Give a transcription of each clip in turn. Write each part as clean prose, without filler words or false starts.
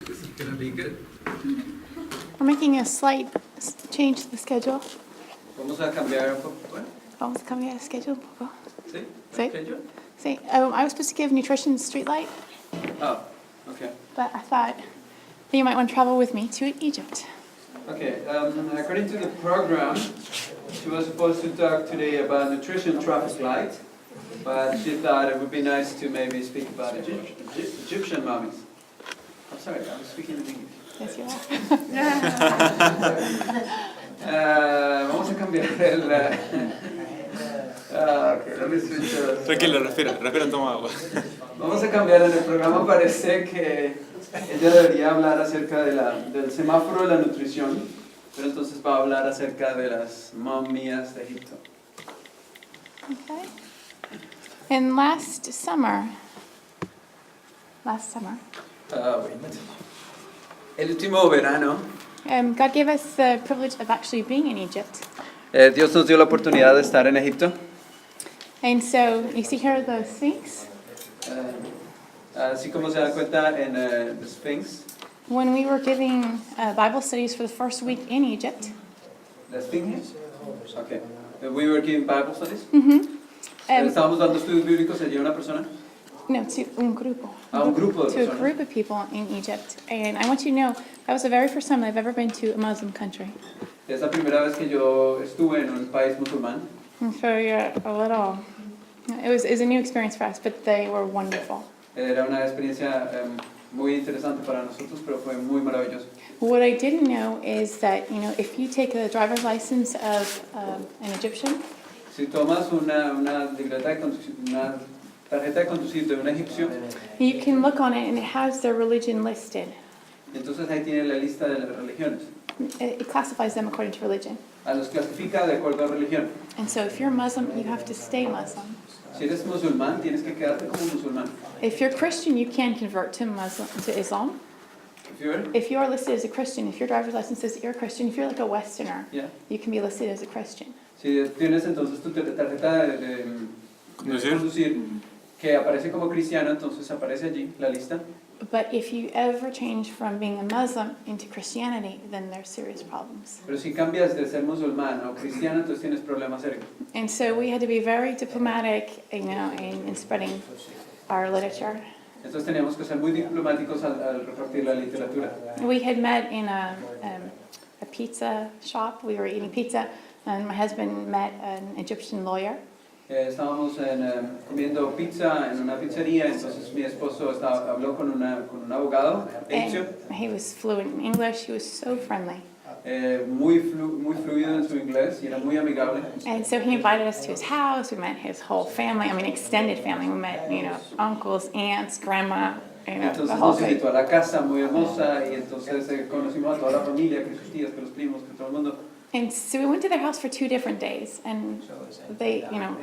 This is going to be good. We're making a slight change to the schedule. Vamos a cambiar un poco. Bueno, Vamos a cambiar el schedule un poco. ¿sí? Sí. ¿Schedule? Sí. I was supposed to give nutrition streetlight, Oh, okay. but I thought that you might want to travel with me to Egypt. Okay, according to the program, she was supposed to talk today about nutrition traffic light, but she thought it would be nice to maybe speak about Egyptian mummies. I'm sorry, I was speaking in English. Yes, you are. Vamos a cambiar el... okay, let me switch to... Tranquila, respira, toma agua. Vamos a cambiar en el programa, parece que ella debería hablar acerca del semáforo de la nutrición, pero entonces va a hablar acerca de las momias de Egipto. Okay. And last summer, Wait. El último verano, God gave us the privilege of actually being in Egypt. Dios nos dio la oportunidad de estar en Egipto. And so you see here the Sphinx. Así como se da cuenta en the Sphinx. When we were giving Bible studies for the first week in Egypt, ¿La Sphinx? Okay. We were giving Bible studies. Mm-hmm. Estábamos dando estudios bíblicos allí a una persona. No, to un grupo. Un grupo de To a personas. group of people in Egypt. And I want you to know, that was the very first time I've ever been to a Muslim country. Es la primera vez que yo estuve en un país musulmán. And so you're a little, it was a new experience for us, but they were wonderful. Era una experiencia muy interesante para nosotros, pero fue muy maravilloso. What I didn't know is that, if you take a driver's license of an Egyptian, Si tomas una libreta de una tarjeta de conducir de un egipcio, you can look on it and it has their religion listed. entonces ahí tiene la lista de las religiones. It classifies them according to religion. Los clasifica de acuerdo a religión. And so if you're Muslim, you have to stay Muslim. Si eres musulmán, tienes que quedarte como musulmán. If you're Christian, you can convert to Islam. If you are listed as a Christian, if your driver's license says that you're a Christian, if you're like a Westerner, Yeah. you can be listed as a Christian. Si tienes entonces tu tarjeta de conducir que aparece como cristiano, entonces aparece allí la lista. But if you ever change from being a Muslim into Christianity, then there's serious problems. Pero si cambias de ser musulmán o cristiano, entonces tienes problemas serios. And so we had to be very diplomatic, in spreading our literature. Entonces teníamos que ser muy diplomáticos al repartir la literatura. We had met in a pizza shop. We were eating pizza, and my husband met an Egyptian lawyer. Estábamos comiendo pizza en una pizzería, entonces mi esposo habló con un abogado egipcio. And he was fluent in English. He was so friendly. Muy fluido en su inglés y era muy amigable. And so he invited us to his house. We met his whole family. I mean, extended family. We met, uncles, aunts, grandma, the Entonces whole nos thing. invitó a la casa muy hermosa y entonces conocimos a toda la familia, que sus tías, que los primos, que todo el mundo. And so we went to their house for 2 different days, and they,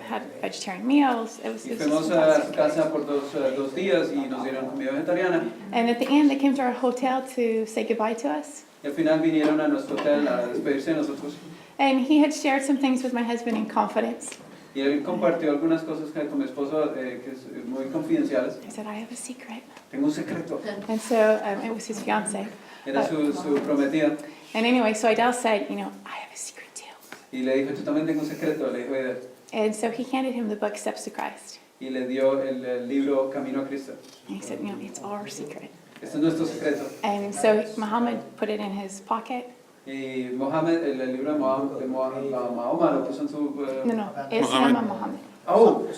had vegetarian meals. It was Y just fuimos a su fantastic. casa por dos días y nos dieron comida vegetariana. And at the end, they came to our hotel to say goodbye to us. Y al final vinieron a nuestro hotel a despedirse de nosotros. And he had shared some things with my husband in confidence. Y él compartió algunas cosas con mi esposo que es muy confidenciales. He said, I have a secret. Tengo un secreto. And so it was his fiance. Era su prometida. And anyway, so Idel said, I have a secret too. Y le dijo, yo también tengo un secreto, le dijo ella. And so he handed him the book Steps to Christ. Y le dio el libro Camino a Cristo. And he said, it's our secret. Este es nuestro secreto. And so Muhammad put it in his pocket. Y Mohammed, el libro de Mahoma lo puso en su... No, es llama Muhammad. Oh,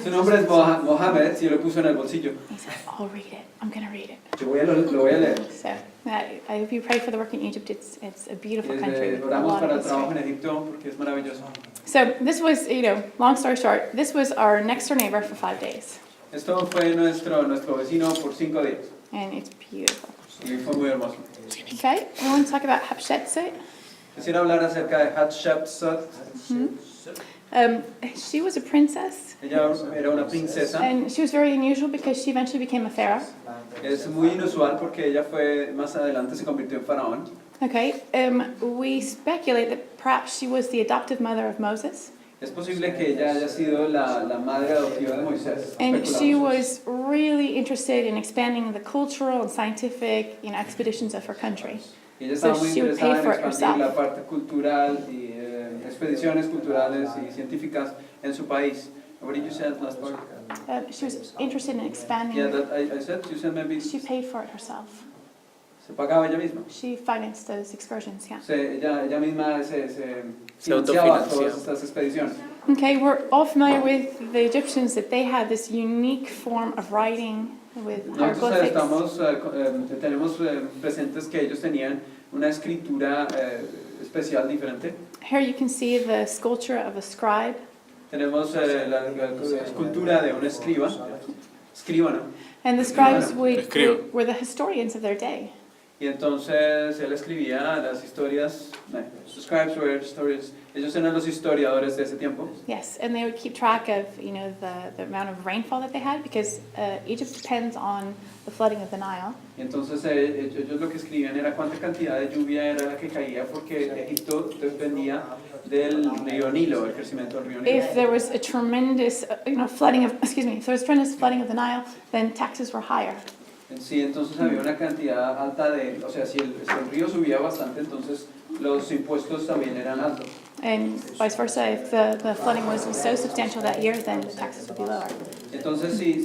su nombre es Mohammed y lo puso en el bolsillo. He said, I'll read it. I'm going to read it. Yo lo voy a leer. So I hope you pray for the work in Egypt. It's a beautiful country with a Oramos lot para of el trabajo en history. Egipto porque es maravilloso. So this was, long story short, this was our next door neighbor for 5 days. Esto fue nuestro vecino por 5 días And it's beautiful. y fue muy hermoso. Okay, we want to talk about Hatshepsut. Quisiera hablar acerca de Hatshepsut. She was a princess, Ella era una princesa. and she was very unusual because she eventually became a pharaoh. Es muy inusual porque ella más adelante se convirtió en faraón. Okay, we speculate that perhaps she was the adoptive mother of Moses. Es posible que ella haya sido la madre adoptiva de Moisés. And she Especulamos. was really interested in expanding the cultural and scientific, expeditions of her country. Y ella estaba So muy she would pay interesada en for it expandir la herself. parte cultural y expediciones culturales y científicas en su país. What did you say last part? She was interested in expanding. Yeah, that I said, you said maybe She paid for it herself. se pagaba ella misma. She financed those excursions, yeah. Ella misma se autofinanciaba. financiaba todas estas expediciones. Okay, we're all familiar with the Egyptians, that they had this unique form of writing with Nosotros hieroglyphics. tenemos presentes que ellos tenían una escritura especial, diferente. Here you can see the sculpture of a scribe. Tenemos la escultura de un escribano. And the scribes Escriba. were the historians of their day. Y entonces él escribía las historias, the scribes were historians, ellos eran los historiadores de ese tiempo. Yes, and they would keep track of, the amount of rainfall that they had, because Egypt depends on the flooding of the Nile. Y entonces ellos lo que escribían era cuánta cantidad de lluvia era la que caía, porque Egipto dependía del río Nilo, el crecimiento del río Nilo. If there was a tremendous, flooding of, if there was tremendous flooding of the Nile, then taxes were higher. Sí, entonces había una cantidad alta o sea, si el río subía bastante, entonces los impuestos también eran altos. And vice versa, if the flooding was so substantial that year, then the taxes would be lower. Entonces, si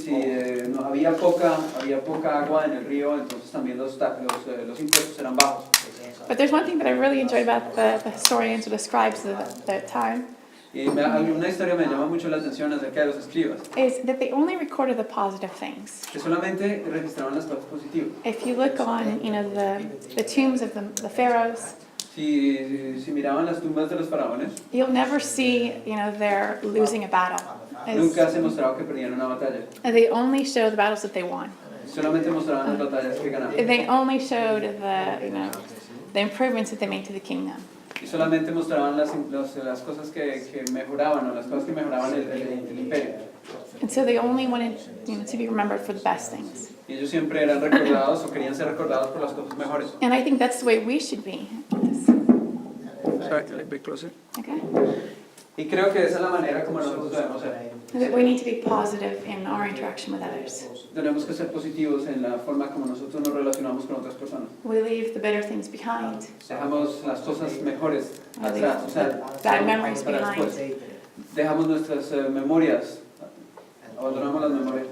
no, había poca agua en el río, entonces también los impuestos eran bajos. But there's one thing that I really enjoyed about the historians or the scribes of that time, Y una historia me llama mucho la atención acerca de los escribas, is that they only recorded the positive things. que solamente registraban las cosas positivas. If you look on, the tombs of the pharaohs, Si miraban las tumbas de los faraones, you'll never see, they're losing a battle. nunca se mostraba que perdían una batalla. They only show the battles that they won. Solamente mostraban las batallas que ganaban. They only showed the improvements that they made to the kingdom. Y solamente mostraban las cosas que mejoraban, o las cosas que mejoraban el imperio. And so they only wanted, to be remembered for the best things. Y ellos siempre eran recordados o querían ser recordados por las cosas mejores. And I think that's the way we should be. Sorry, a bit closer. Okay? Y creo que esa es la manera como nosotros debemos ser. That we need to be positive in our interaction with others. Tenemos que ser positivos en la forma como nosotros nos relacionamos con otras personas. We leave the better things behind. Dejamos las cosas mejores We leave atrás, o sea, bad memories para behind. después. Dejamos nuestras memorias, abandonamos las memorias.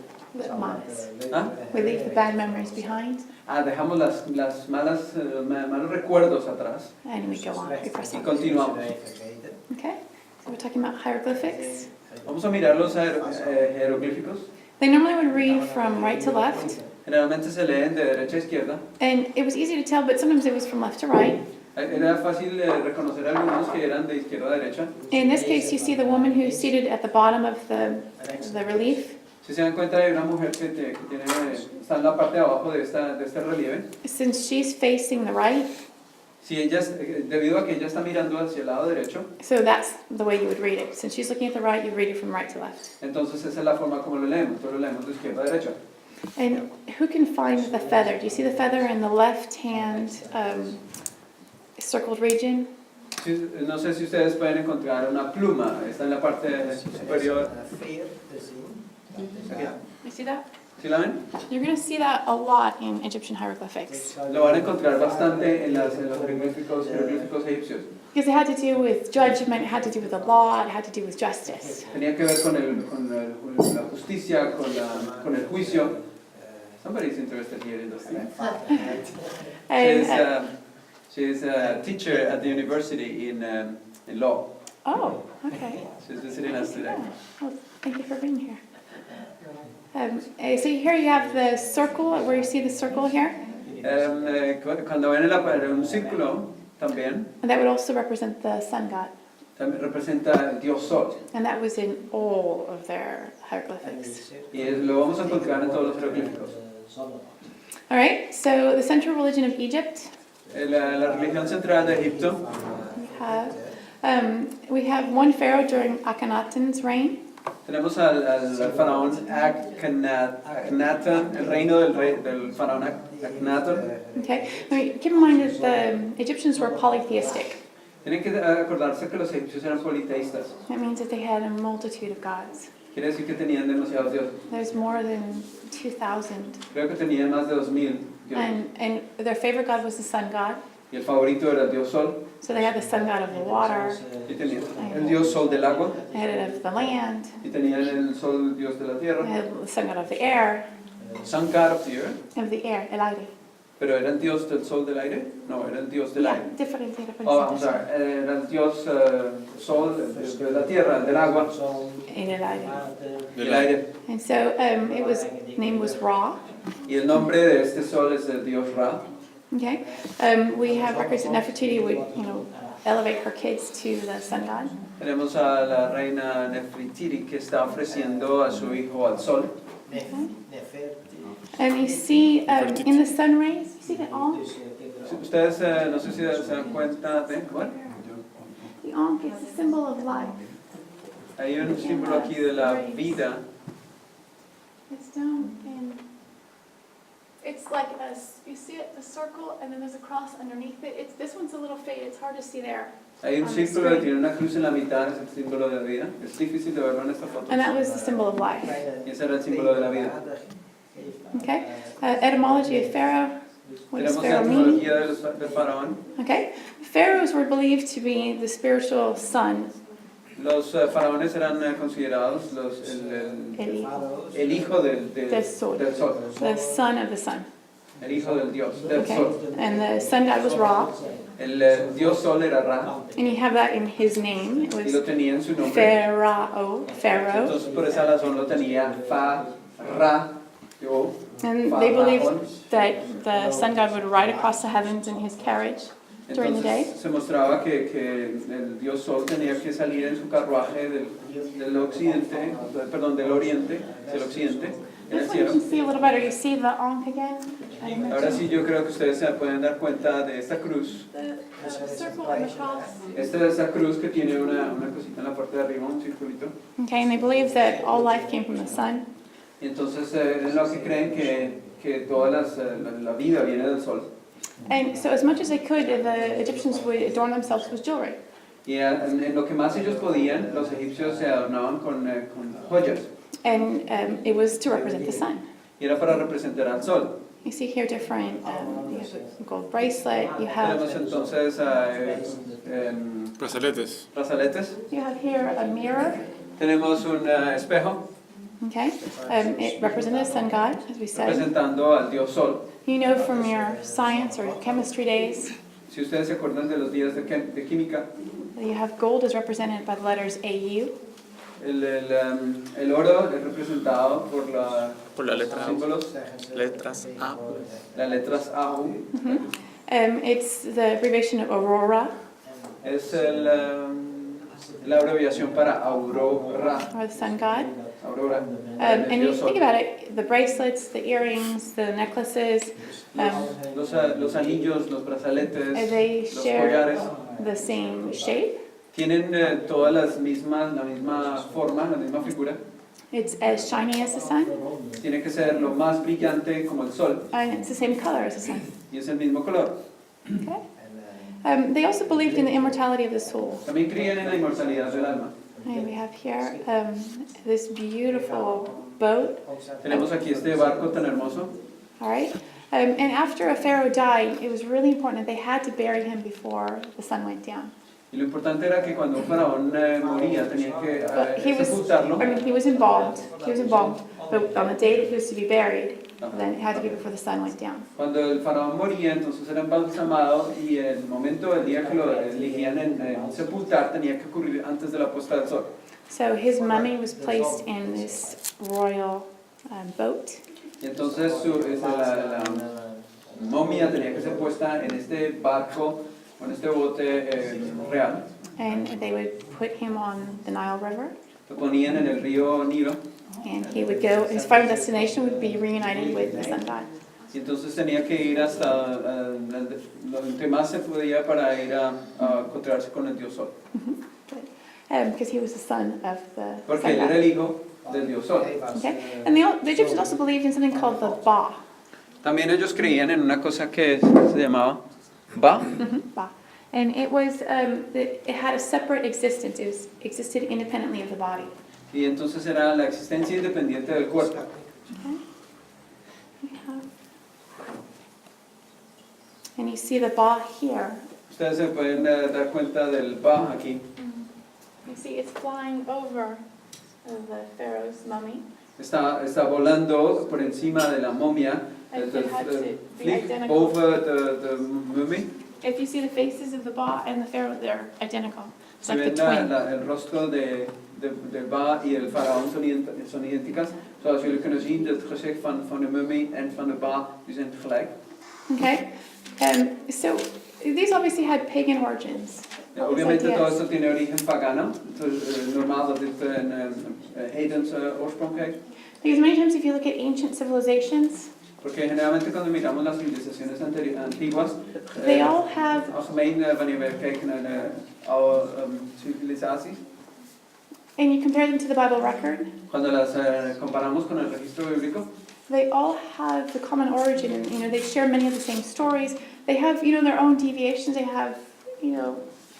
Malas. ¿Ah? We leave the bad memories behind, Dejamos los malos recuerdos atrás and we go on. We press y on. continuamos. Okay? So we're talking about hieroglyphics. Vamos a mirar los jeroglíficos. They normally would read from right to left, Generalmente se leen de derecha a izquierda. and it was easy to tell, but sometimes it was from left to right. Era fácil reconocer algunos que eran de izquierda a derecha. In this case, you see the woman who's seated at the bottom of the relief. Si se dan cuenta, hay una mujer que está en la parte de abajo de este relieve. Since she's facing the right, Si debido a que ella está mirando hacia el lado derecho, so that's the way you would read it. Since she's looking at the right, you read it from right to left. entonces esa es la forma como lo leemos. Todos lo leemos de izquierda a derecha. And who can find the feather? Do you see the feather in the left-hand circled region? No sé si ustedes pueden encontrar una pluma. Está en la parte superior. Aquí. You see that? ¿Sí la ven? You're going to see that a lot in Egyptian hieroglyphics. Lo van a encontrar bastante en los jeroglíficos egipcios. Because it had to do with judgment, it had to do with the law, it had to do with justice. Tenía que ver con la justicia, con el juicio. Somebody's interested here in this thing. And, She's a teacher at the university in law. oh, okay. She's visiting us today. Well, thank you for being here. So here you have the circle, where you see the circle here. Cuando ven un círculo, también And that would also represent the sun god. representa el dios Sol. And that was in all of their hieroglyphics. Y lo vamos a encontrar en todos los jeroglíficos. All right, so the central religion of Egypt, La religión central de Egipto, we have one pharaoh during Akhenaten's reign. tenemos al faraón Akhenaten, el reino del faraón Akhenaten. Okay, I mean, keep in mind that the Egyptians were polytheistic. Tienen que acordarse que los egipcios eran politeístas. It means that they had a multitude of gods. Quiere decir que tenían demasiados dioses. There's more than 2,000. Creo que tenían más de 2000 dioses. And their favorite god was the sun god. Y el favorito era el dios sol. So they had the sun god of the water. Y tenían el dios sol del agua. They had it of the land. Y tenían el sol dios de la They tierra. had the sun god of the air. Sun god of the earth. Of the air, el aire. Pero era el dios del sol del aire. No, era el dios del aire. Different, different. Oh, I'm sorry. Era el dios sol, el dios de la tierra, el del agua. En el aire. El aire. And so name was Ra. Y el nombre de este sol es el dios Ra. Okay. We have records that Nefertiti would, elevate her kids to the sun god. Tenemos a la reina Nefertiti que está ofreciendo a su hijo al sol. And you see in the sun rays, you see the Ankh? Ustedes no sé si se dan cuenta de ¿cuál? The Ankh is a symbol of life. Hay un símbolo aquí de la vida. It's down in, it's like you see it, the circle, and then there's a cross underneath it. This one's a little faded, it's hard to see there. Hay un círculo que tiene una cruz en la mitad, es el símbolo de la vida. Es difícil de verlo en esta foto. And that was the symbol of life. Y ese era el símbolo de la vida. Okay. Etymology of Pharaoh. What does Tenemos la Pharaoh mean? etimología del faraón. Okay. Pharaohs were believed to be the spiritual son. Los faraones eran considerados el hijo del sol. The son of the sun. El hijo del dios, del Okay. sol. And the sun god was Ra. El dios sol era Ra. And you have that in his name. It Y was lo tenía en su nombre. Pharaoh. Entonces por esa razón lo tenía Fa, Ra, Yo. And they believed that the sun god would ride across the heavens in his carriage during the day. Entonces se mostraba que el dios sol tenía que salir en su carruaje del occidente, perdón, del oriente, hacia el occidente, en el This one you cielo. can see a little better. You see the Ankh again? Ahora sí yo creo que ustedes se pueden dar cuenta de esta cruz. The circle and the cross. Esta cruz que tiene una cosita en la parte de arriba, un circulito. Okay, and they believe that all life came from the sun. Y entonces es lo que creen que toda la vida viene del sol. And so as much as they could, the Egyptians would adorn themselves with jewelry. Y en lo que más ellos podían, los egipcios se adornaban con joyas. And it was to represent the sun. Y era para representar al sol. You see here different, you have a gold bracelet, you Tenemos have, entonces Brazaletes. brazaletes. you have here a mirror, Tenemos un espejo okay? It represented the sun god, as we said. representando al dios sol. You know from your science or chemistry days, Si ustedes se acuerdan de los días de química, you have gold is represented by the letters AU. el oro es representado por Por la los letra símbolos, letras A. las letras AU. It's the abbreviation of Aurora, Es la abreviación para Aurora. or the sun god. Aurora. And el you dios sol. think about it, the bracelets, the earrings, the necklaces, Los anillos, los brazaletes, they los share collares, the same shape. tienen todas la misma forma, la misma figura. It's as shiny as the sun, Tiene que ser lo más brillante como el sol and it's the same color as the sun. y es el mismo color. Okay. They also believed in the immortality of the soul. También creían en la inmortalidad del alma. And we have here this beautiful boat. Tenemos aquí este barco tan hermoso. All right. And after a pharaoh died, it was really important that they had to bury him before the sun went down. Y lo importante era que cuando un faraón moría tenían que But sepultarlo. he was embalmed. He was embalmed. But on the day that he was to be buried, then it had to be before the sun went down. Cuando el faraón moría, entonces era embalsamado y el momento del día que lo elegían en sepultar tenía que ocurrir antes de la puesta del sol. So his mummy was placed in this royal boat. Y entonces la momia tenía que ser puesta en este barco, en este bote real. And they would put him on the Nile River. Lo ponían en el río Nilo. And he would go, his final destination would be reunited with the sun god. Y entonces tenía que ir hasta donde más se podía para ir a encontrarse con el dios sol. Because he was the son of the Porque sun él era god. el hijo del dios sol. Okay? And the Egyptians also believed in something called the Ba. También ellos creían en una cosa que se llamaba Ba. Ba. And it was, it had a separate existence. It existed independently of the body. Y entonces era la existencia independiente del cuerpo. Okay. And you see the ba here. Ustedes se pueden dar cuenta del ba aquí. You see it's flying over the pharaoh's mummy. Está volando por encima de la momia. And it had to be Vliegt identical. boven de mummie. If you see the faces of the ba and the pharaoh, they're identical. It's Si like the ven twin. el rostro de Ba y el faraón son idénticas. Zoals jullie kunnen zien, het gezicht van de mummie en van de Ba die zijn tegelijk. Okay. So these obviously had pagan origins. Ja, These obviamente todo ideas. esto tiene origen pagano. Het is normaal dat dit een hedense oorsprong heeft. Because many times if you look at ancient civilizations, Porque generalmente cuando miramos las civilizaciones antiguas, they all have, algemeen wanneer we kijken naar de oude civilisaties, and you compare them to the Bible record, cuando las comparamos con el registro bíblico, they all have the common origin, and they share many of the same stories. They have their own deviations. They have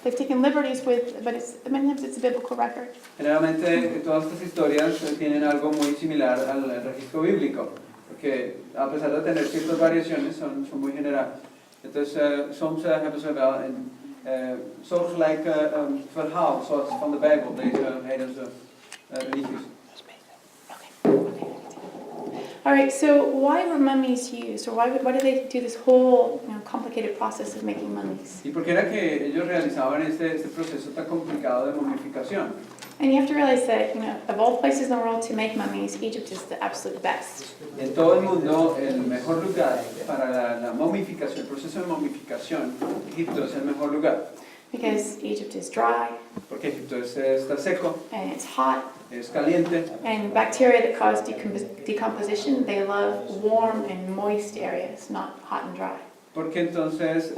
they've taken liberties with, but many times it's a biblical record. generalmente todas estas historias tienen algo muy similar al registro bíblico, porque a pesar de tener ciertas variaciones son muy generales. Entonces soms hebben ze wel een soortgelijk verhaal zoals van de Bijbel, deze heidense religies. All right, so why were mummies used, or why did they do this whole complicated process of making mummies? ¿Y por qué era que ellos realizaban este proceso tan complicado de momificación? And you have to realize that, of all places in the world to make mummies, Egypt is the absolute best. En todo el mundo, el mejor lugar para la momificación, el proceso de momificación, Egipto es el mejor lugar. Because Egypt is dry, Porque Egipto está seco, and it's hot, es caliente, and bacteria that cause decomposition, they love warm and moist areas, not hot and dry. porque entonces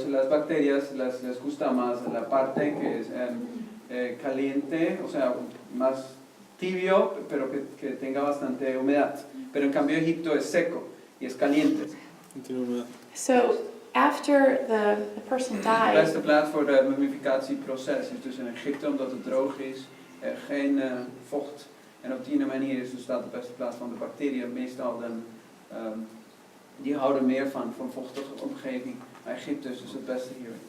las bacterias les gusta más la parte que es caliente, o sea, más tibio, pero que tenga bastante humedad. Pero en cambio Egipto es seco y es caliente. So after the person De died, beste plaats voor het mummificatieproces is dus in Egypte, omdat het droog is, er geen vocht. En op die manier is dus dat de beste plaats van de bacteriën. Meestal die houden meer van vochtige omgeving. Maar Egypte is dus het beste hierin.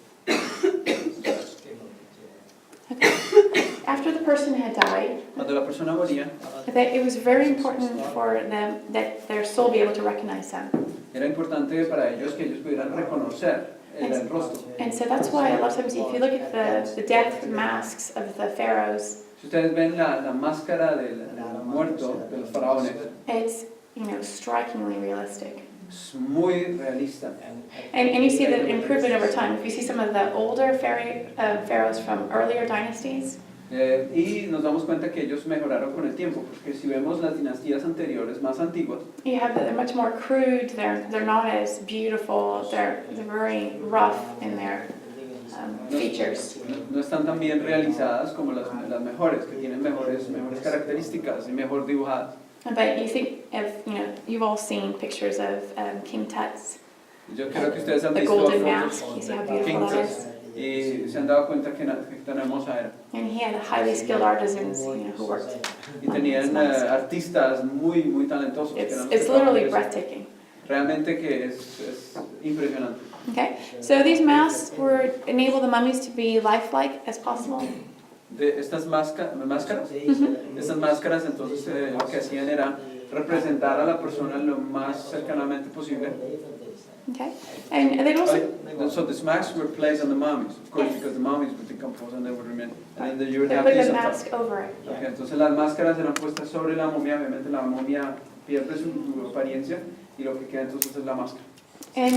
after the person had died, Cuando la persona moría, that it was very important for them that their soul be able to recognize them. era importante para ellos que ellos pudieran reconocer el rostro. And so that's why a lot of times if you look at the death masks of the pharaohs, Si ustedes ven la máscara del muerto, de los faraones, it's strikingly realistic. es muy realista. And you see the improvement over time. If you see some of the older pharaohs from earlier dynasties, Y nos damos cuenta que ellos mejoraron con el tiempo, porque si vemos las dinastías anteriores más antiguas, you have that they're much more crude. They're not as beautiful. They're very rough in their features. no están tan bien realizadas como las mejores, que tienen mejores características y mejor dibujadas. But you think of, you've all seen pictures of King Tut's, Yo creo que ustedes han the visto golden fotos mask. You see how de beautiful King that Tut is. y se han dado cuenta que tan hermosa era. And he had highly skilled artisans, who worked. Y tenían artistas muy talentosos. que eran los It's que literally trabajaban en eso. breathtaking. Realmente que es impresionante. Okay, so these masks enable the mummies to be lifelike as possible. De estas máscaras, estas máscaras entonces lo que hacían era representar a la persona lo más cercanamente posible. Okay, and they'd also, So the masks were placed on the mummies, of course, because the mummies would decompose and they would remain. And then you would they have put this the on top. mask over it. Okay, entonces las máscaras eran puestas sobre la momia, obviamente la momia pierde su apariencia y lo que queda entonces es la máscara. And,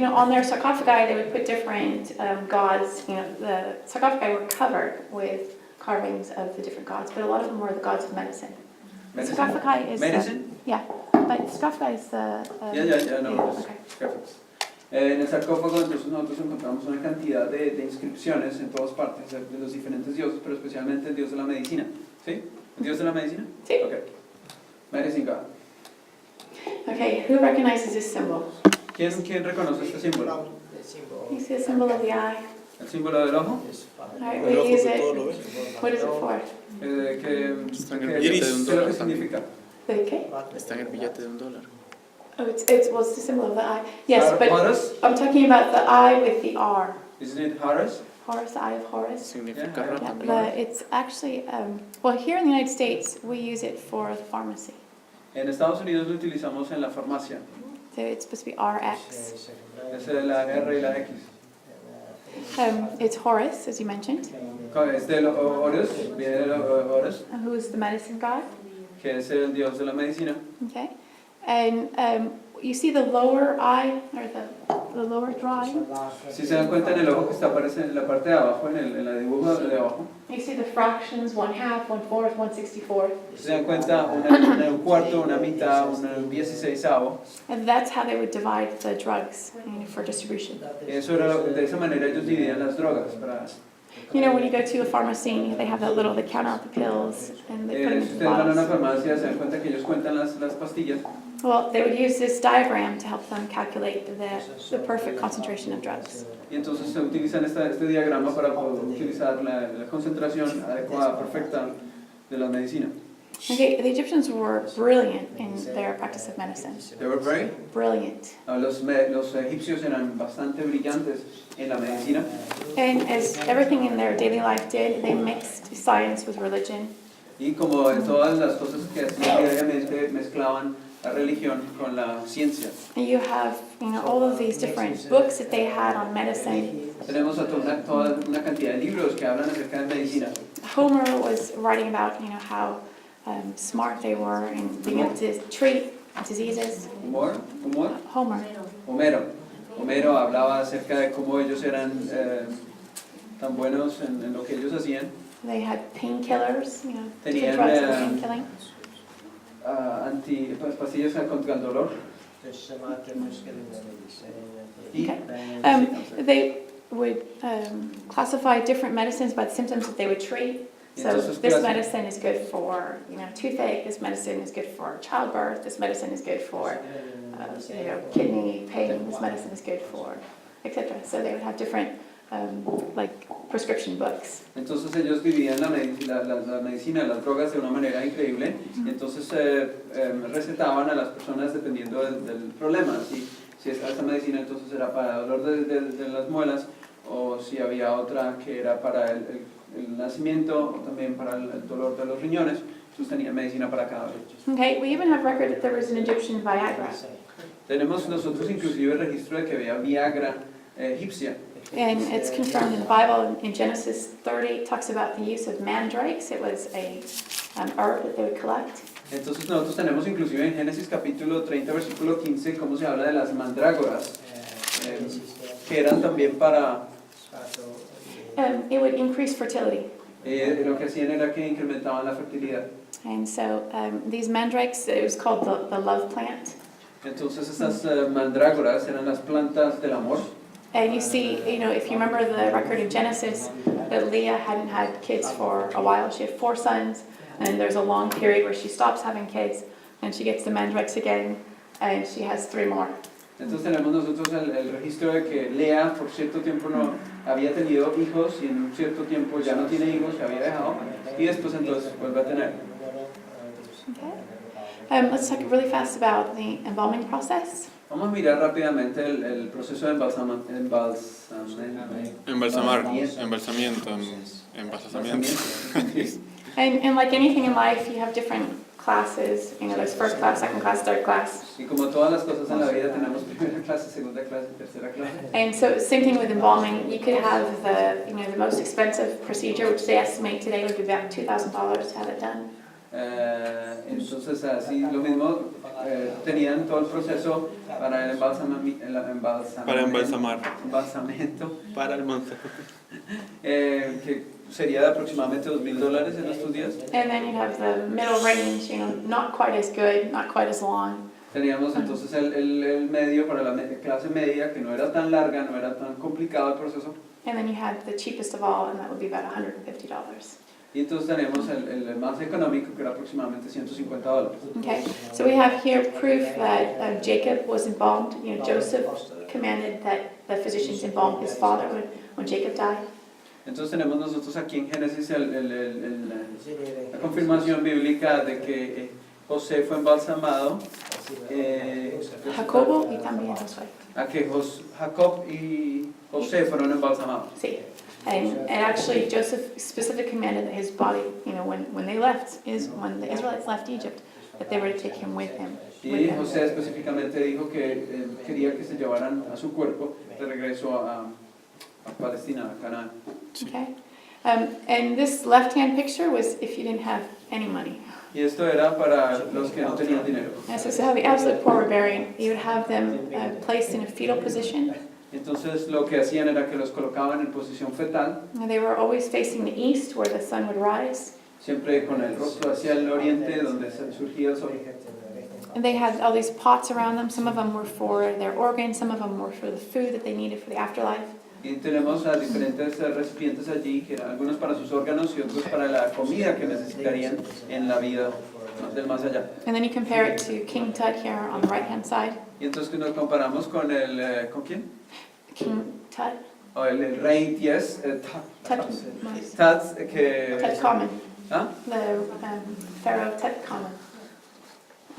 on their sarcophagi, they would put different gods. The sarcophagi were covered with carvings of the different gods, but a lot of them were the gods of medicine. The sarcophagi is Medicine? but sarcophagi is the... Ya, no. okay. Perfecto. En el sarcófago entonces nosotros encontramos una cantidad de inscripciones en todas partes de los diferentes dioses, pero especialmente el dios de la medicina. ¿Sí? ¿El dios de la medicina? Sí. Ok. Medicine God. Okay, who recognizes this symbol? ¿Quién reconoce este símbolo? You see the symbol of the eye? El símbolo del ojo. Right, El ojo we use que todo it. lo ve. What is it for? ¿Qué en el billete de un es lo dólar que también. significa? The K? Está en el billete de $1. Oh, it's well, it's the symbol of the eye. Yes, but Horus? I'm talking about the eye with the R. Isn't it Horus? Horus, the eye of Horus. Significa Yeah, raro Yeah, también. it's actually, well, here in the United States, we use it for the pharmacy. En Estados Unidos lo utilizamos en la farmacia. So it's supposed to be RX. Es la R y la X. It's Horus, as you mentioned, Es del Horus, viene del Horus, who is the medicine god. que es el dios de la medicina. Okay. And you see the lower eye, or the lower drawing? Si se dan cuenta en el ojo que está aparece en la parte de abajo, en la dibujo de abajo, You see the fractions, 1/2, 1/4, 1/64. si se dan cuenta un cuarto, una mitad, un 16avo, And that's how they would divide the drugs for distribution. eso era de esa manera ellos dividían las drogas. You know, when you go to a pharmacy, they have that little, they count out the pills and they put them Si into ustedes van a una bottles. farmacia, se dan cuenta que ellos cuentan las pastillas. Well, they would use this diagram to help them calculate the perfect concentration of drugs. Y entonces se utilizan este diagrama para poder utilizar la concentración adecuada, perfecta de la medicina. Okay, the Egyptians were brilliant in their practice of medicine. They were very. Brilliant. Los egipcios eran bastante brillantes en la medicina. And as everything in their daily life did, they mixed science with religion. Y como en todas las cosas que hacían diariamente, mezclaban la religión con la ciencia. And you have, all of these different books that they had on medicine. Tenemos toda una cantidad de libros que hablan acerca de medicina. Homer was writing about, how smart they were in being able to treat diseases. Homero hablaba acerca de cómo ellos eran tan buenos en lo que ellos hacían. They had painkillers, different Tenían, drugs for painkilling. Pastillas contra el dolor. They would classify different medicines by the symptoms that they would treat. So Entonces, this medicine is good for, toothache. This medicine is good for childbirth. This medicine is good for, kidney pain. This medicine is good for, etc. So they would have different, prescription books. Entonces ellos dividían la medicina, las drogas de una manera increíble. Y entonces recetaban a las personas dependiendo del problema. Si esta medicina entonces era para el dolor de las muelas, o si había otra que era para el nacimiento, o también para el dolor de los riñones. Entonces tenía medicina para cada uno. Okay, we even have record that there was an Egyptian Viagra. Tenemos nosotros inclusive el registro de que había Viagra egipcia. And it's confirmed in the Bible. In Genesis 30, it talks about the use of mandrakes. It was an herb that they would collect. Entonces nosotros tenemos inclusive en Génesis capítulo 30, versículo 15, cómo se habla de las mandrágoras, que eran también para... It would increase fertility. Lo que hacían era que incrementaban la fertilidad. And so these mandrakes, it was called the love plant. Entonces estas mandrágoras eran las plantas del amor. And you see, if you remember the record of Genesis, that Leah hadn't had kids for a while. She had 4 sons, and there's a long period where she stops having kids, and she gets the mandrakes again, and she has 3 more. Entonces tenemos nosotros el registro de que Lea por cierto tiempo no había tenido hijos y en un cierto tiempo ya no tiene hijos, se había dejado, y después entonces vuelve a tener. Okay. Let's talk really fast about the embalming process. Vamos a mirar rápidamente el proceso de embalsamiento. And like anything in life, you have different classes. There's first class, second class, third class. Y como todas las cosas en la vida tenemos primera clase, segunda clase, tercera clase. And so same thing with embalming. You could have the most expensive procedure, which they estimate today would be about $2,000 to have it done. Entonces así lo mismo tenían todo el proceso para el embalsamamiento Para el manzo. que sería de aproximadamente $2,000 en estos días. And then you have the middle range, not quite as good, not quite as long. Teníamos entonces el medio para la clase media, que no era tan larga, no era tan complicado el proceso. And then you had the cheapest of all, and that would be about $150. Y entonces tenemos el más económico, que era aproximadamente $150. Okay, so we have here proof that Jacob was embalmed. Joseph commanded that the physicians embalm his father when Jacob died. Entonces tenemos nosotros aquí en Génesis la confirmación bíblica de que José fue embalsamado, Jacobo y también Josué. a que Jacob y José fueron embalsamados. Sí. And actually, Joseph specifically commanded that his body, when they left, when the Israelites left Egypt, that they were to take him with him. Y José específicamente dijo que quería que se llevaran a su cuerpo de regreso a Palestina, a Canaán. Okay. And this left-hand picture was if you didn't have any money. Y esto era para los que no tenían dinero. And so how the absolute poor were buried, you would have them placed in a fetal position. Entonces lo que hacían era que los colocaban en posición fetal, And they were always facing the east, where the sun would rise. siempre con el rostro hacia el oriente, donde surgía el sol. And they had all these pots around them. Some of them were for their organs, some of them were for the food that they needed for the afterlife. Y tenemos a diferentes recipientes allí, que eran algunos para sus órganos y otros para la comida que necesitarían en la vida del más allá. And then you compare it to King Tut here on the right-hand side. Y entonces que nos comparamos con ¿con quién? King Tut. O el rey Ties, Tut que... Tutankhamun. ¿Ah? The Pharaoh Tutankhamun.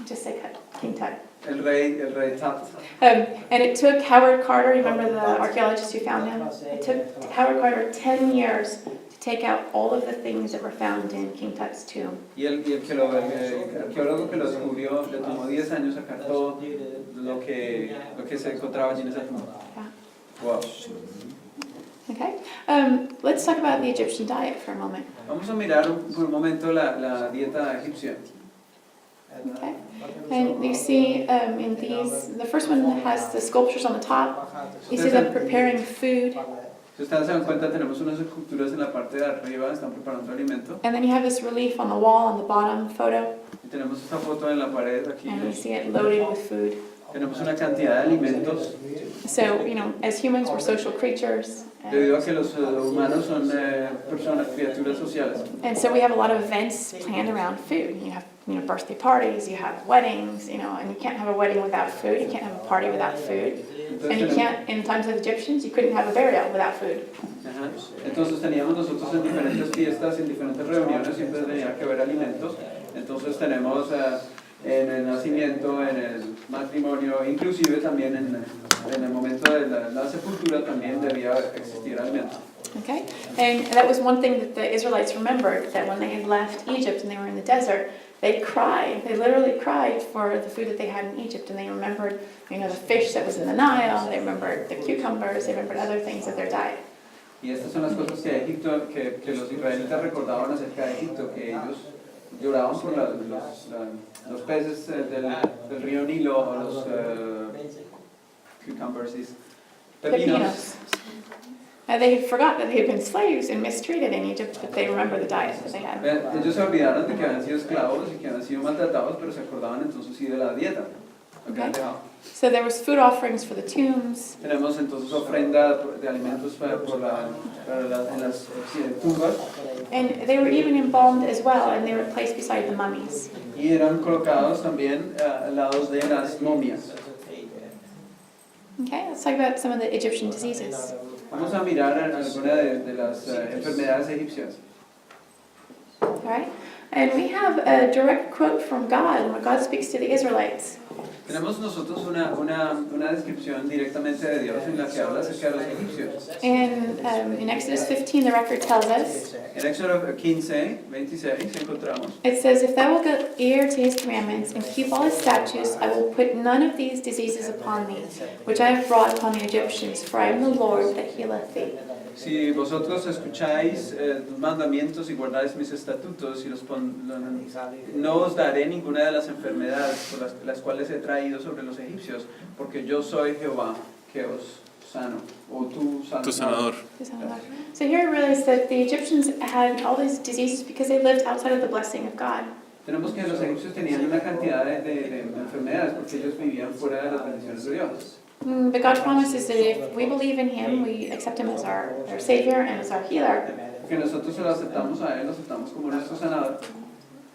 Just say King Tut. El rey Tut. And it took Howard Carter, remember the archaeologist who found him? It took Howard Carter 10 years to take out all of the things that were found in King Tut's tomb. Y el arqueólogo que lo descubrió le tomó 10 años sacar todo lo que se encontraba allí en esa tumba. Wow. Okay, let's talk about the Egyptian diet for a moment. Vamos a mirar por un momento la dieta egipcia. Okay, and you see in these, the first one has the sculptures on the top. You see them preparing food. Si ustedes se dan cuenta, tenemos unas esculturas en la parte de arriba, están preparando alimento. And then you have this relief on the wall on the bottom photo. Y tenemos esta foto en la pared aquí. And you see it loaded with food. Tenemos una cantidad de alimentos. So, as humans, we're social creatures. Debido a que los humanos son personas, criaturas sociales. And so we have a lot of events planned around food. You have, birthday parties, you have weddings, and you can't have a wedding without food. You can't have a party without food. And you can't, in times of the Egyptians, you couldn't have a burial without food. Ajá. Entonces teníamos nosotros en diferentes fiestas, en diferentes reuniones, siempre tenía que haber alimentos. Entonces tenemos en el nacimiento, en el matrimonio, inclusive también en el momento de la sepultura también debía existir alimento. Okay, and that was one thing that the Israelites remembered, that when they had left Egypt and they were in the desert, they cried. They literally cried for the food that they had in Egypt, and they remembered, the fish that was in the Nile. They remembered the cucumbers. They remembered other things of their diet. Y estas son las cosas que Egipto, que los israelitas recordaban acerca de Egipto, que ellos lloraban por los peces del río Nilo, o los cucumbers, pepinos. They forgot that they had been slaves and mistreated in Egypt, but they remember the diet that they had. Ellos se olvidaron de que habían sido esclavos y que habían sido maltratados, pero se acordaban entonces sí de la dieta. Okay. So there was food offerings for the tombs. Tenemos entonces ofrenda de alimentos para en las tumbas. And they were even embalmed as well, and they were placed beside the mummies. Y eran colocados también al lado de las momias. Okay, let's talk about some of the Egyptian diseases. Vamos a mirar algunas de las enfermedades egipcias. All right, and we have a direct quote from God when God speaks to the Israelites. Tenemos nosotros una descripción directamente de Dios en la que habla acerca de los egipcios. And in Exodus 15, the record tells us, En Éxodo 15:26 encontramos. it says, "If thou wilt give ear to his commandments and keep all his statutes, I will put none of these diseases upon thee, which I have brought upon the Egyptians, for I am the Lord that healeth thee." Si vosotros escucháis los mandamientos y guardáis mis estatutos, y no os daré ninguna de las enfermedades por las cuales he traído sobre los egipcios, porque yo soy Jehová que os sano, o tú sanador. So here I realize that the Egyptians had all these diseases because they lived outside of the blessing of God. Tenemos que los egipcios tenían una cantidad de enfermedades porque ellos vivían fuera de las bendiciones de Dios. But God promises that if we believe in Him, we accept Him as our Savior and as our healer. Que nosotros se lo aceptamos a Él, lo aceptamos como nuestro sanador.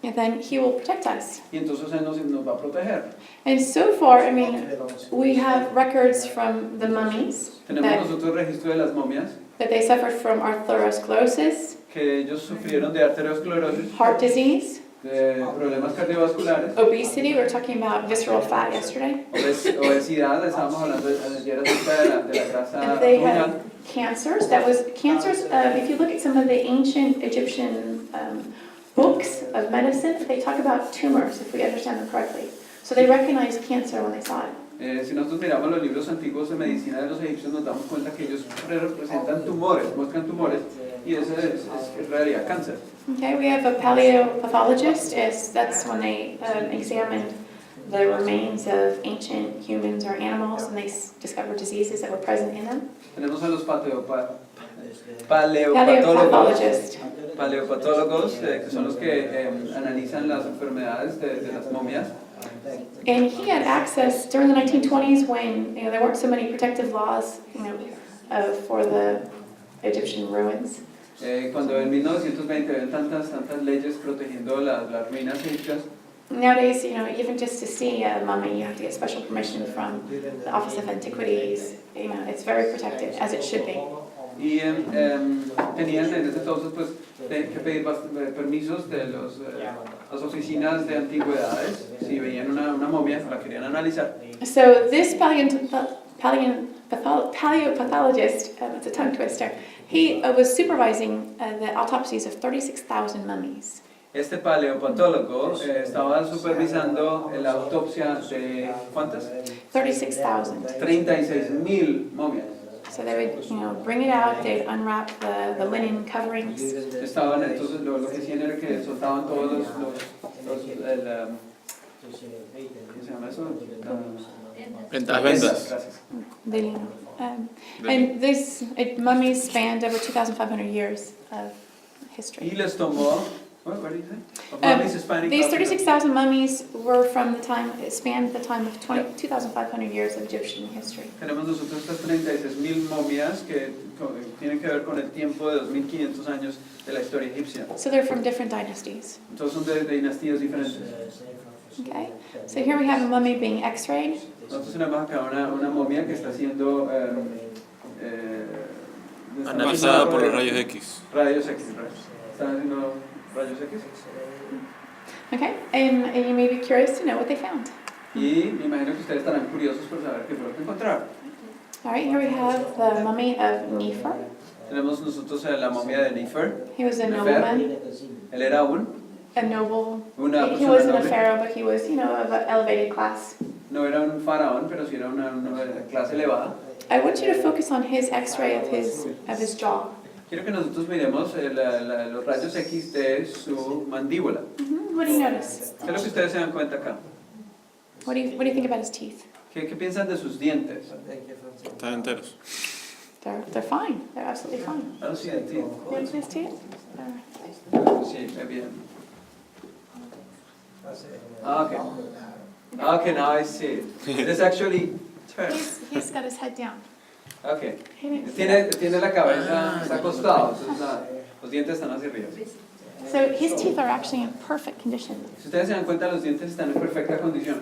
and then He will protect us. Y entonces Él nos va a proteger. And so far, I mean, we have records from the mummies Tenemos nosotros registro de las momias, that they suffered from arteriosclerosis, que ellos sufrieron de arteriosclerosis, heart disease, de problemas cardiovasculares, obesity. We were talking about visceral fat yesterday. obesidad, estábamos hablando ayer acerca de la grasa And they abdominal. had cancers. That was cancers. If you look at some of the ancient Egyptian books of medicine, they talk about tumors, if we understand them correctly. So they recognized cancer when they saw it. Si nosotros miramos los libros antiguos de medicina de los egipcios, nos damos cuenta que ellos representan tumores, muestran tumores, y eso es en realidad cáncer. Okay, we have a paleopathologist. That's when they examined the remains of ancient humans or animals, and they discovered diseases that were present in them. Tenemos a los Paleopathologist. paleopatólogos, que son los que analizan las enfermedades de las momias. And he had access during the 1920s when there weren't so many protective laws, for the Egyptian ruins. Cuando en 1920 había tantas leyes protegiendo las ruinas egipcias. Nowadays, even just to see a mummy, you have to get special permission from the Office of Antiquities. It's very protected, as it should be. Y tenían en ese entonces pues que pedir permisos de las oficinas de antigüedades si veían una momia, la querían analizar. So this paleopathologist, it's a tongue twister, he was supervising the autopsies of 36,000 mummies. Este paleopatólogo estaba supervisando la autopsia de ¿cuántas? 36,000. 36,000 momias. So they would, bring it out, they'd unwrap the linen coverings. Estaban entonces lo que hacían era que soltaban todos ¿cómo se llama eso? Las vendas. Gracias. The lino. And these mummies spanned over 2,500 years of history. Y les tomó, what do you say? These 36,000 mummies were spanned the time of 2,500 years of Egyptian history. Tenemos nosotros estas 36,000 momias que tienen que ver con el tiempo de 2,500 años de la historia egipcia. So they're from different dynasties. Entonces son de dinastías diferentes. Okay, so here we have a mummy being x-rayed. Nosotros tenemos acá una momia que está siendo Analizada por los rayos X. Rayos X. Están haciendo rayos X. Okay, and you may be curious to know what they found. Y me imagino que ustedes estarán curiosos por saber qué fue lo que encontraron. All right, here we have the mummy of Nefer. Tenemos nosotros la momia de Nefer. He was a nobleman, Él era a noble. una He persona wasn't a noble. pharaoh, but he was, of an elevated class. No era un faraón, pero sí era una clase elevada. I want you to focus on his x-ray of his jaw. Quiero que nosotros miremos los rayos X de su mandíbula. What do you notice? ¿Qué es lo que ustedes se dan cuenta acá? What do you think about his teeth? ¿Qué piensan de sus dientes? Están enteros. They're fine. They're absolutely fine. Ah, sí, el teeth. You like his teeth? Sí, muy bien. Okay. Okay, now I see it. It is actually turned. He's got his head down. Okay. He didn't see that. Tiene la cabeza, está acostado, entonces los dientes están hacia arriba. So his teeth are actually in perfect condition. Si ustedes se dan cuenta, los dientes están en perfecta condición.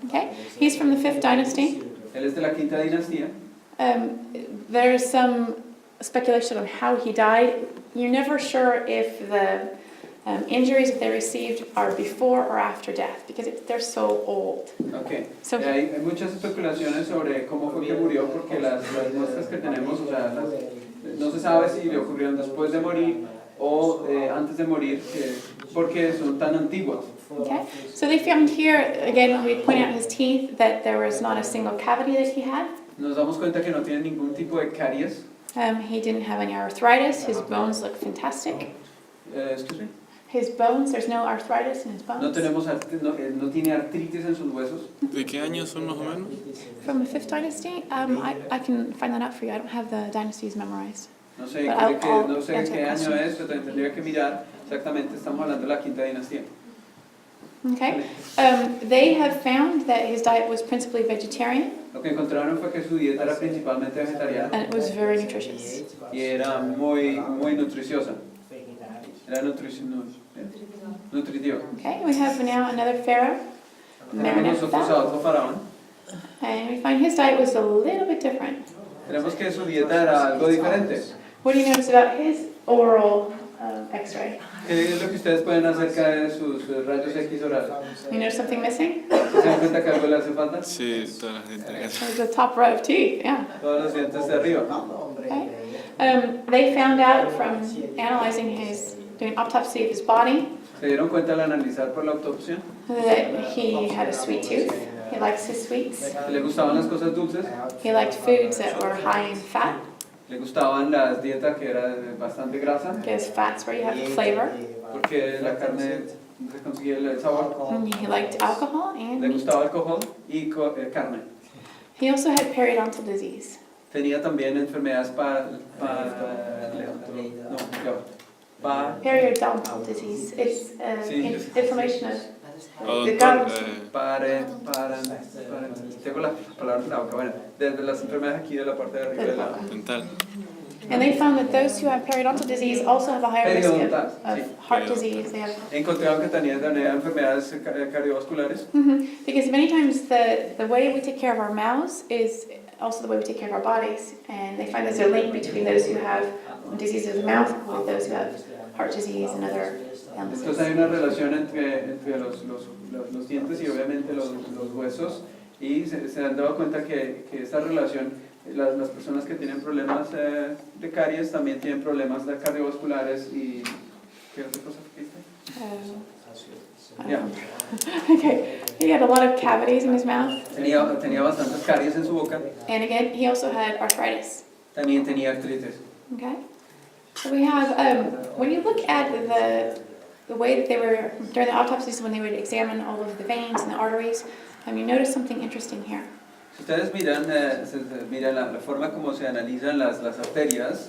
Okay? He's from the 5th dynasty. Él es de la quinta dinastía. There's some speculation on how he died. You're never sure if the injuries that they received are before or after death because they're so old. Okay. So Hay muchas especulaciones sobre cómo fue que murió porque las muestras que tenemos, o sea, no se sabe si le ocurrieron después de morir o antes de morir porque son tan antiguas. okay, so they found here again. We point out his teeth that there was not a single cavity that he had. Nos damos cuenta que no tiene ningún tipo de caries. He didn't have any arthritis. His bones look fantastic. Excuse me. His bones, there's no arthritis in his bones. No tiene artritis en sus huesos. ¿De qué años son más o menos? From the 5th dynasty, I can find that out for you. I don't have the dynasties memorized. No sé, But I'll no sé answer qué the año question. es, pero tendría que mirar exactamente. Estamos hablando de la quinta dinastía. Okay. They have found that his diet was principally vegetarian, Lo que encontraron fue que su dieta era principalmente vegetariana and it was very nutritious. y era muy nutriciosa. Era Nutritivo. Okay, we have now another pharaoh, Tenemos nosotros a otro faraón. and we find his diet was a little bit different. Tenemos que su dieta era algo diferente. What do you notice about his oral x-ray? ¿Qué es lo que ustedes pueden acerca de sus rayos X orales? You notice something missing? ¿Se dan cuenta que algo le hace falta? Sí, todas las gente. There's the top row of teeth, yeah. Todos los dientes de arriba. Okay. They found out from analyzing doing autopsy of his body, ¿Se dieron cuenta al analizar por la autopsia? that he had a sweet tooth. He likes his sweets. Que le gustaban las cosas dulces, He liked foods that were high in fat, le gustaban las dietas que era de bastante grasa, because fat's where you have the flavor. porque la carne se conseguía el sabor. And he liked alcohol and Le meat. gustaba alcohol y carne. He also had periodontal disease. Tenía también enfermedades Periodontal disease. It's Sí. inflammation of the Odontor, gums. tengo las palabras en la boca, bueno, de las enfermedades aquí de la parte de arriba de la dental. And they found that those who have periodontal disease also have a higher risk Periodontal, of sí. heart disease. They have, encontraron que tenía enfermedades cardiovasculares, because many times the way we take care of our mouths is also the way we take care of our bodies. And they find there's a link between those who have disease of the mouth with those who have heart disease and other entonces illnesses. hay una relación entre los dientes y obviamente los huesos, y se han dado cuenta que esta relación, las personas que tienen problemas de caries también tienen problemas cardiovasculares. Y ¿qué otra cosa dijiste? I don't Yeah. know. Okay, he had a lot of cavities in his mouth. Tenía bastantes caries en su boca, And again, he also had arthritis. también tenía artritis. Okay, so we have, when you look at the way that they were, during the autopsies, when they would examine all of the veins and the arteries, you notice something interesting here. Si ustedes miran, miran la forma como se analizan las arterias,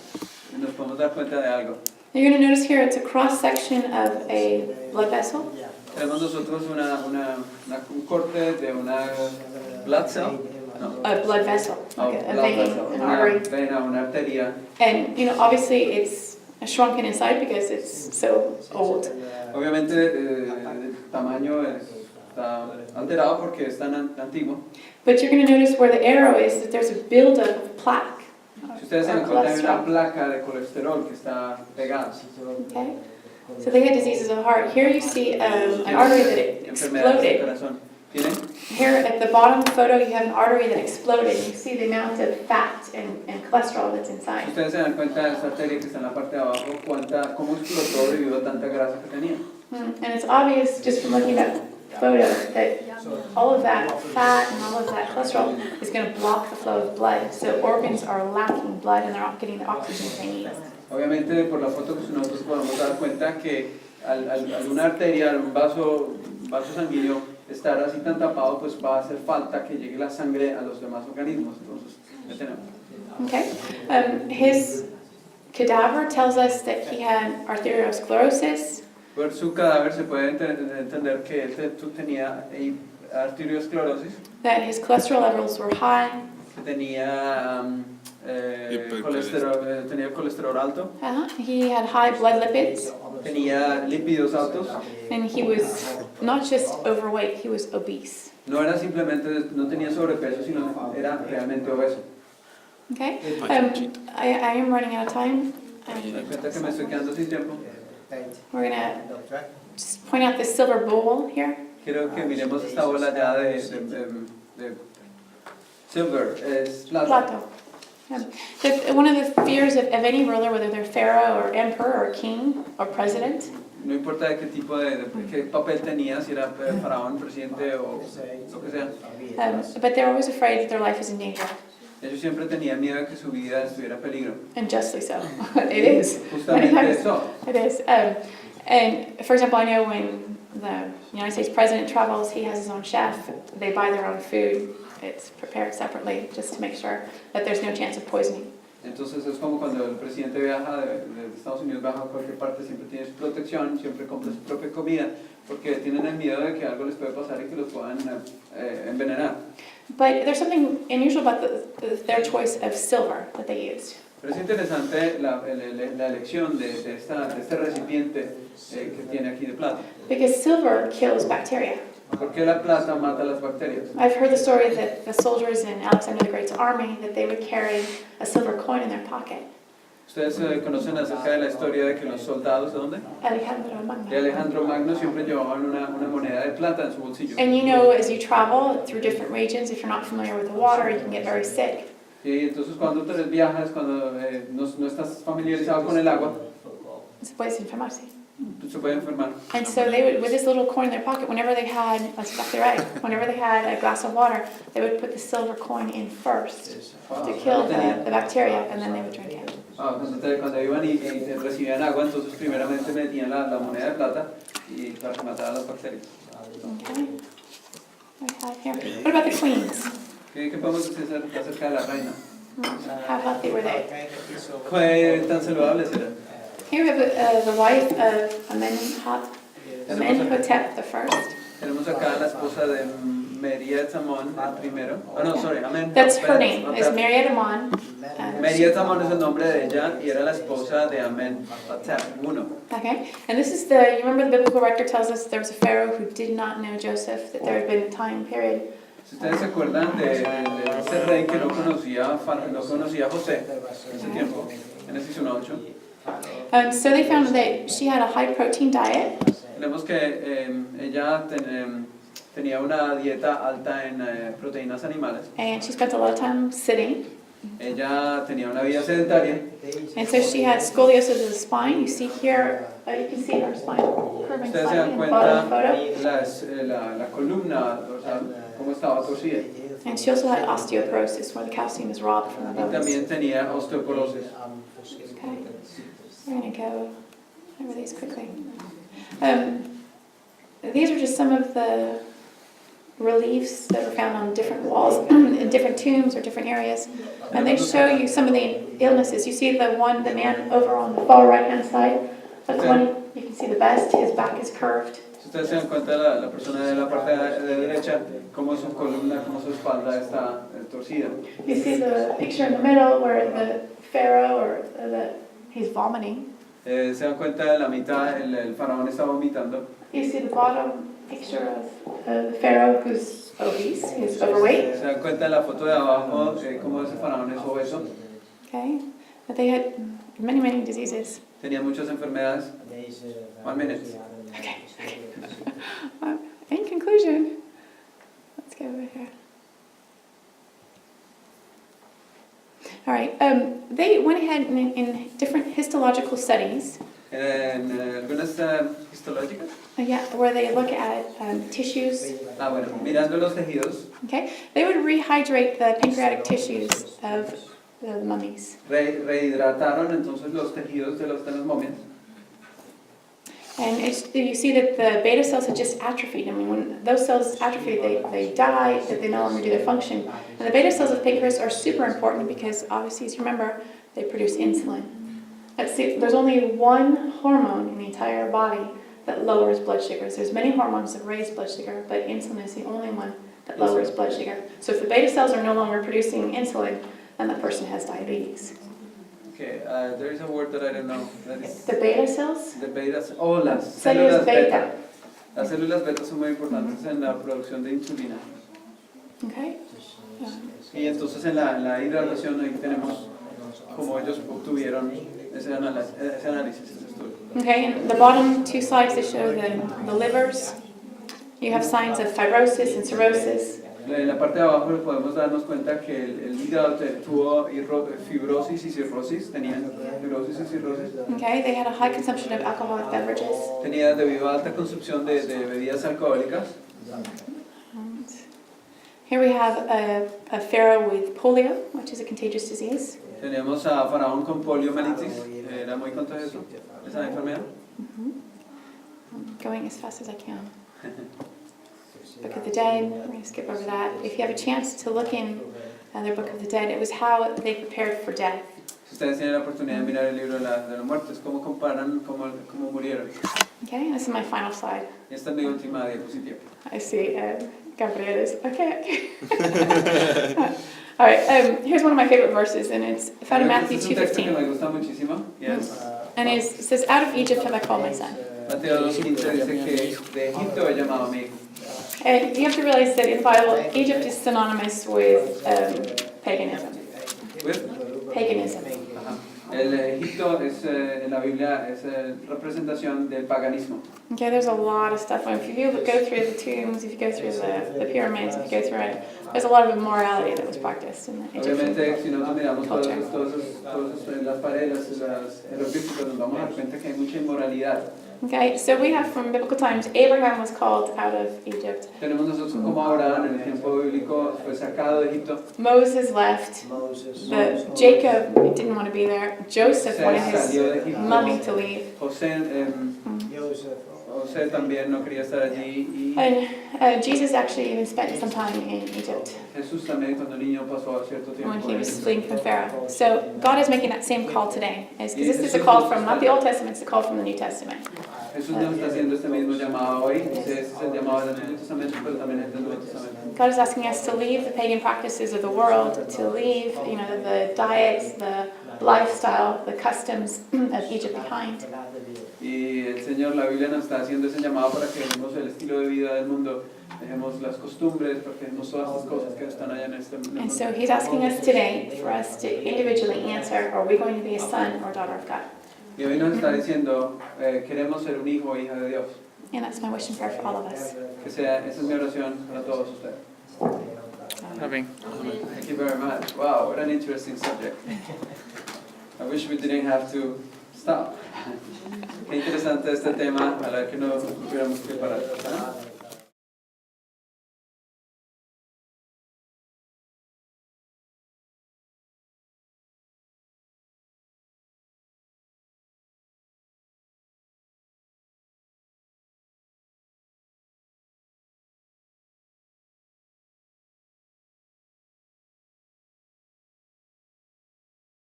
nos podemos dar cuenta de algo. You're going to notice here it's a cross-section of a blood vessel. Tenemos nosotros un corte de una blood cell, no, A blood vessel, like a blood vein, vessel, an una artery. vena, una arteria. And, obviously it's shrunken inside because it's so old. Obviamente el tamaño está alterado porque es tan antiguo. But you're going to notice where the arrow is that there's a buildup of plaque. Si ustedes se or dan cuenta, hay una cholesterol. placa de colesterol que está pegada. Okay? So they had diseases of the heart. Here you see an artery that Enfermedades del exploded. corazón. ¿Tienen? Here at the bottom photo you have an artery that exploded. You see the amount of fat and cholesterol that's Si inside. ustedes se dan cuenta de esa arteria que está en la parte de abajo, cómo explotó debido a tanta grasa que tenía. And it's obvious just from looking at that photo that all of that fat and all of that cholesterol is going to block the flow of blood. So organs are lacking blood and they're not getting the oxygen they need. Obviamente por la foto que nosotros podemos dar cuenta que al una arteria, un vaso sanguíneo estar así tan tapado, pues va a hacer falta que llegue la sangre a los demás organismos. Entonces, ya tenemos. Okay. His cadaver tells us that he had arteriosclerosis. Por su cadáver se puede entender que él tenía arteriosclerosis, That his cholesterol levels were high. que tenía colesterol alto, He had high blood lipids, tenía lípidos altos. and he was not just overweight, he was obese. No era simplemente, no tenía sobrepeso, sino era realmente obeso. Okay? I am running out of time. Me doy cuenta que me estoy quedando sin tiempo. We're going to just point out this silver bowl here. Quiero que miremos esta bola ya de silver, es plata. Plato. One of the fears of any ruler, whether they're pharaoh or emperor or king or president, No importa de qué tipo qué papel tenía, si era faraón, presidente o lo que sea. but they're always afraid that their life is in danger. Ellos siempre tenían miedo de que su vida estuviera en peligro. And justly so. It is. Many Justamente times eso. it is. And for example, I know when the United States president travels, he has his own chef. They buy their own food. It's prepared separately just to make sure that there's no chance of poisoning. Entonces es como cuando el presidente viaja de Estados Unidos, viaja a cualquier parte, siempre tiene su protección, siempre compra su propia comida, porque tienen el miedo de que algo les puede pasar y que los puedan envenenar. But there's something unusual about their choice of silver that they used. Pero es interesante la elección de este recipiente que tiene aquí de plata. Because silver kills bacteria. ¿Por qué la plata mata las bacterias? I've heard the story that the soldiers in Alexander the Great's army, that they would carry a silver coin in their pocket. Ustedes conocen acerca de la historia de que los soldados, ¿de dónde? Alejandro Magno. De Alejandro Magno siempre llevaban una moneda de plata en su bolsillo. And you know, as you travel through different regions, if you're not familiar with the water, you can get very sick. Y entonces cuando tú viajas, cuando no estás familiarizado con el agua, Se puede enfermarse. se puede enfermar. And so they would, with this little coin in their pocket, whenever they had, that's exactly right, whenever they had a glass of water, they would put the silver coin in first to kill the bacteria, and then they would drink it. Cuando iban y recibían agua, entonces primeramente metían la moneda de plata y para que matara las bacterias. Okay. I have here. What about the queens? ¿Qué podemos decir acerca de la reina? How healthy were they? ¿Qué tan saludables eran? Here we have the wife of Amenhotep the first. Tenemos acá a la esposa de Meriet Amon el primero. Oh no, sorry, Amenhotep. That's her name, is Mariette Amon. Meriet Amon es el nombre de ella y era la esposa de Amenhotep I. Okay, and this is you remember the biblical record tells us there was a Pharaoh who did not know Joseph, that there had been a time period. Si ustedes se acuerdan de ese rey que no conocía a José en ese tiempo, Génesis 1:8. So they found that she had a high protein diet. Tenemos que ella tenía una dieta alta en proteínas animales. And she spent a lot of time sitting. Ella tenía una vida sedentaria. And so she had scoliosis of the spine. You see here, you can see her spine curving Ustedes se slightly dan in the bottom cuenta photo. la columna dorsal, cómo estaba torcida. And she also had osteoporosis, where the calcium is robbed from the Y bones. también tenía osteoporosis. Okay, we're going to go over these quickly. These are just some of the reliefs that were found on different walls in different tombs or different areas. And they show you some of the illnesses. You see the man over on the far right-hand side. That's the one you can see the best. His back is curved. Si ustedes se dan cuenta, la persona de la parte de derecha, cómo su columna, cómo su espalda está torcida. You see the picture in the middle where the pharaoh or he's vomiting. Se dan cuenta de la mitad, el faraón está vomitando. You see the bottom picture of the pharaoh who's obese, who's overweight. Se dan cuenta de la foto de abajo, cómo ese faraón es obeso. Okay, but they had many diseases. Tenía muchas enfermedades. 1 minute. Okay. In conclusion, let's go over here. All right, they went ahead in different histological studies. En algunas histológicas. Yeah, where they look at tissues. Bueno, mirando los tejidos. Okay, they would rehydrate the pancreatic tissues of the mummies. Rehidrataron entonces los tejidos de las momias. And you see that the beta cells had just atrophied. I mean, when those cells atrophy, they die, that they no longer do their function. And the beta cells of the pancreas are super important because, obviously, as you remember, they produce insulin. Let's see, there's only one hormone in the entire body that lowers blood sugars. There's many hormones that raise blood sugar, but insulin is the only one that lowers blood sugar. So if the beta cells are no longer producing insulin, then the person has diabetes. Okay, there is a word that I don't know. That is The beta cells? the beta. Oh, las Células células beta. Las células beta son muy importantes en la producción de insulina. Okay. Y entonces en la hidratación ahí tenemos cómo ellos obtuvieron ese análisis, ese estudio. Okay, and the bottom two slides, they show the livers. You have signs of fibrosis and cirrhosis. En la parte de abajo podemos darnos cuenta que el hígado tuvo fibrosis y cirrosis, tenían fibrosis y cirrosis. Okay, they had a high consumption of alcoholic beverages. Tenía debido a alta consumpción de bebidas alcohólicas. Here we have a pharaoh with polio, which is a contagious disease. Tenemos a faraón con poliomielitis, era muy contagioso esa enfermedad. I'm going as fast as I can. Book of the Dead, we're going to skip over that. If you have a chance to look in their Book of the Dead, it was how they prepared for death. Si ustedes tienen la oportunidad de mirar el libro de los muertos, cómo comparan cómo murieron. Okay, this is my final slide. Y esta es mi última diapositiva. I see Gabriel is, okay. All right, here's one of my favorite verses, and it's found in Matthew Este es un texto que 2:15. me gusta muchísimo. Yes. And it says, out of Egypt have I called my son. Mateo 2:15 dice que de Egipto he llamado a mi hijo. And you have to realize that in the Bible, Egypt is synonymous with paganism. With? Paganism. Ajá. El Egipto es, en la Biblia es representación del paganismo. Okay, there's a lot of stuff. If you go through the tombs, if you go through the pyramids, if you go through it, there's a lot of immorality that was practiced in the Egyptian Obviamente, si nosotros miramos todas culture. las paredes, los jeroglíficos, nos vamos a dar cuenta que hay mucha inmoralidad. Okay, so we have from biblical times, Abraham was called out of Egypt. Tenemos nosotros como Abraham en el tiempo bíblico fue sacado de Egipto. Moses left. Jacob didn't want to be there. Joseph wanted his mummy to leave. José también no quería estar allí y And Jesus actually even spent some time in Egypt Jesús también cuando niño pasó cierto when tiempo. he was fleeing from Pharaoh. So God is making that same call today. Because this is a call from not the Old Testament, it's a call from the New Testament. Jesús nos está haciendo este mismo llamado hoy. Ese es el llamado del Antiguo Testamento, pero también el del Nuevo Testamento. God is asking us to leave the pagan practices of the world, to leave, the diets, the lifestyle, the customs of Egypt behind. Y el Señor, la Biblia nos está haciendo ese llamado para que dejemos el estilo de vida del mundo, dejemos las costumbres, para que dejemos todas estas cosas que están allá en este mundo. And so He's asking us today for us to individually answer, are we going to be a son or daughter of God? Y hoy nos está diciendo, queremos ser un hijo o hija de Dios. And that's my wish and prayer for all of us. Que sea, esa es mi oración para todos ustedes. Amén. Thank you very much. Wow, what an interesting subject. I wish we didn't have to stop. Qué interesante este tema, a la que nos hubiéramos preparado.